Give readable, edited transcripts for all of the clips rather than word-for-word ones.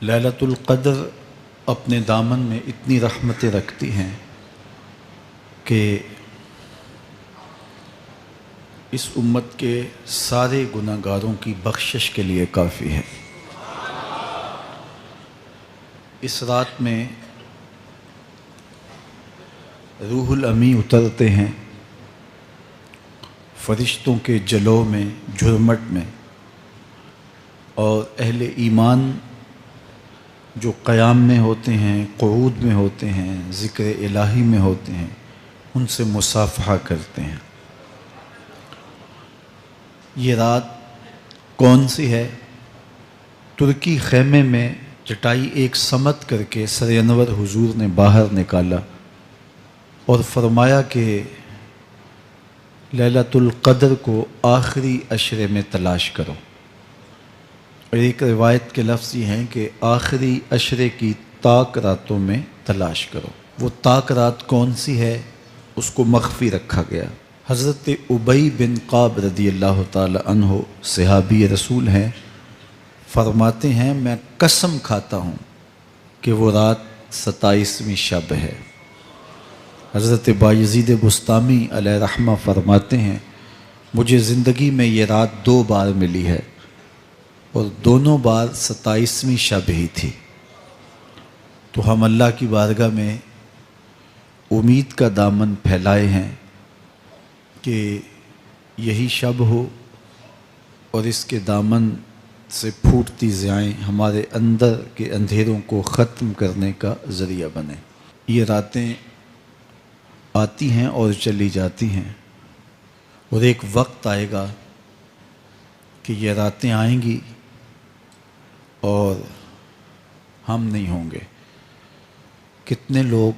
لیلۃ القدر اپنے دامن میں اتنی رحمتیں رکھتی ہیں کہ اس امت کے سارے گناہ گاروں کی بخشش کے لیے کافی ہے۔ اس رات میں روح الامی اترتے ہیں فرشتوں کے جلو میں، جھرمٹ میں، اور اہل ایمان جو قیام میں ہوتے ہیں، قعود میں ہوتے ہیں، ذکر الہی میں ہوتے ہیں، ان سے مصافحہ کرتے ہیں۔ یہ رات کون سی ہے؟ ترکی خیمے میں چٹائی ایک سمت کر کے سر انور حضور نے باہر نکالا اور فرمایا کہ لیلۃ القدر کو آخری عشرے میں تلاش کرو۔ اور ایک روایت کے لفظ یہ ہیں کہ آخری عشرے کی تاک راتوں میں تلاش کرو۔ وہ تاک رات کون سی ہے؟ اس کو مخفی رکھا گیا۔ حضرت ابی بن قعب رضی اللہ تعالی عنہ صحابی رسول ہیں، فرماتے ہیں میں قسم کھاتا ہوں کہ وہ رات 27ویں شب ہے۔ حضرت بایزید بسطامی علیہ رحمہ فرماتے ہیں مجھے زندگی میں یہ رات 2 بار ملی ہے اور دونوں بار 27ویں شب ہی تھی۔ تو ہم اللہ کی بارگاہ میں امید کا دامن پھیلائے ہیں کہ یہی شب ہو اور اس کے دامن سے پھوٹتی ضیائیں ہمارے اندر کے اندھیروں کو ختم کرنے کا ذریعہ بنے۔ یہ راتیں آتی ہیں اور چلی جاتی ہیں، اور ایک وقت آئے گا کہ یہ راتیں آئیں گی اور ہم نہیں ہوں گے۔ کتنے لوگ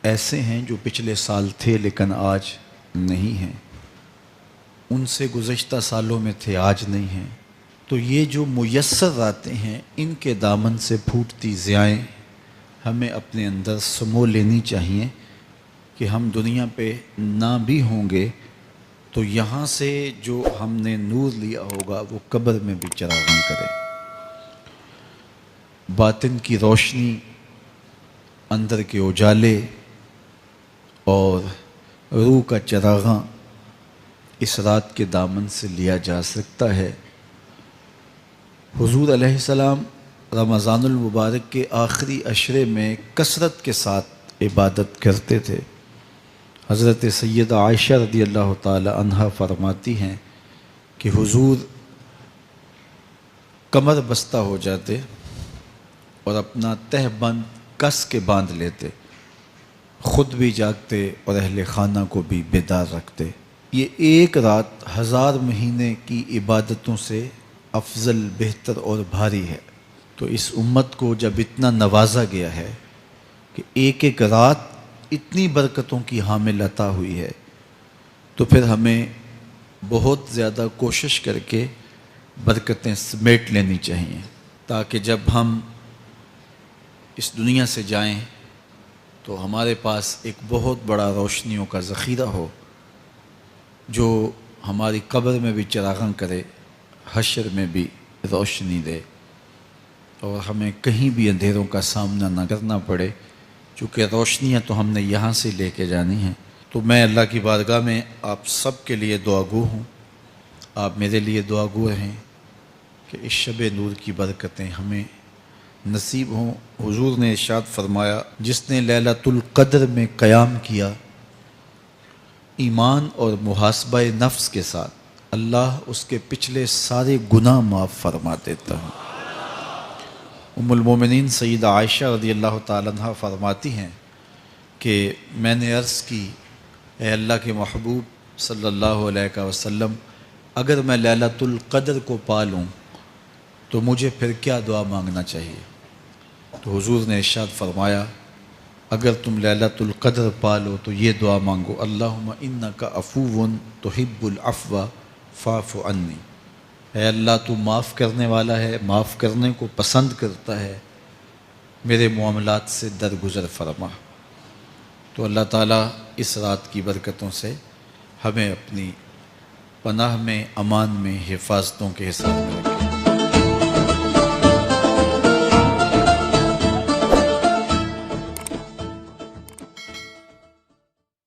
ایسے ہیں جو پچھلے سال تھے لیکن آج نہیں ہیں، ان سے گزشتہ سالوں میں تھے آج نہیں ہیں۔ تو یہ جو میسر راتیں ہیں ان کے دامن سے پھوٹتی ضیائیں ہمیں اپنے اندر سمو لینی چاہیے کہ ہم دنیا پہ نہ بھی ہوں گے تو یہاں سے جو ہم نے نور لیا ہوگا وہ قبر میں بھی چراغاں کرے۔ باطن کی روشنی، اندر کے اجالے اور روح کا چراغاں اس رات کے دامن سے لیا جا سکتا ہے۔ حضور علیہ السلام رمضان المبارک کے آخری عشرے میں کثرت کے ساتھ عبادت کرتے تھے۔ حضرت سیدہ عائشہ رضی اللہ تعالی عنہا فرماتی ہیں کہ حضور کمر بستہ ہو جاتے اور اپنا تہ بند کس کے باندھ لیتے، خود بھی جاگتے اور اہل خانہ کو بھی بیدار رکھتے۔ یہ ایک رات 1000 مہینے کی عبادتوں سے افضل، بہتر اور بھاری ہے۔ تو اس امت کو جب اتنا نوازا گیا ہے کہ ایک ایک رات اتنی برکتوں کی حامل عطا ہوئی ہے، تو پھر ہمیں بہت زیادہ کوشش کر کے برکتیں سمیٹ لینی چاہیے تاکہ جب ہم اس دنیا سے جائیں تو ہمارے پاس ایک بہت بڑا روشنیوں کا ذخیرہ ہو جو ہماری قبر میں بھی چراغاں کرے، حشر میں بھی روشنی دے، اور ہمیں کہیں بھی اندھیروں کا سامنا نہ کرنا پڑے، چونکہ روشنیاں تو ہم نے یہاں سے لے کے جانی ہیں۔ تو میں اللہ کی بارگاہ میں آپ سب کے لیے دعا گو ہوں، آپ میرے لیے دعا گو رہیں کہ اس شب نور کی برکتیں ہمیں نصیب ہوں۔ حضور نے ارشاد فرمایا جس نے لیلۃ القدر میں قیام کیا ایمان اور محاسبہ نفس کے ساتھ، اللہ اس کے پچھلے سارے گناہ معاف فرما دیتا ہے۔ ام المومنین سیدہ عائشہ رضی اللہ تعالیٰ عنہ فرماتی ہیں کہ میں نے عرض کی اے اللہ کے محبوب صلی اللہ علیہ وسلم، اگر میں لیلۃ القدر کو پا لوں تو مجھے پھر کیا دعا مانگنا چاہیے؟ تو حضور نے ارشاد فرمایا اگر تم لیلۃ القدر پا لو تو یہ دعا مانگو، اللہم انک عفو تحب العفو فاعف عنی، اے اللہ تو معاف کرنے والا ہے، معاف کرنے کو پسند کرتا ہے، میرے معاملات سے درگزر فرما۔ تو اللہ تعالیٰ اس رات کی برکتوں سے ہمیں اپنی پناہ میں، امان میں، حفاظتوں کے حساب میں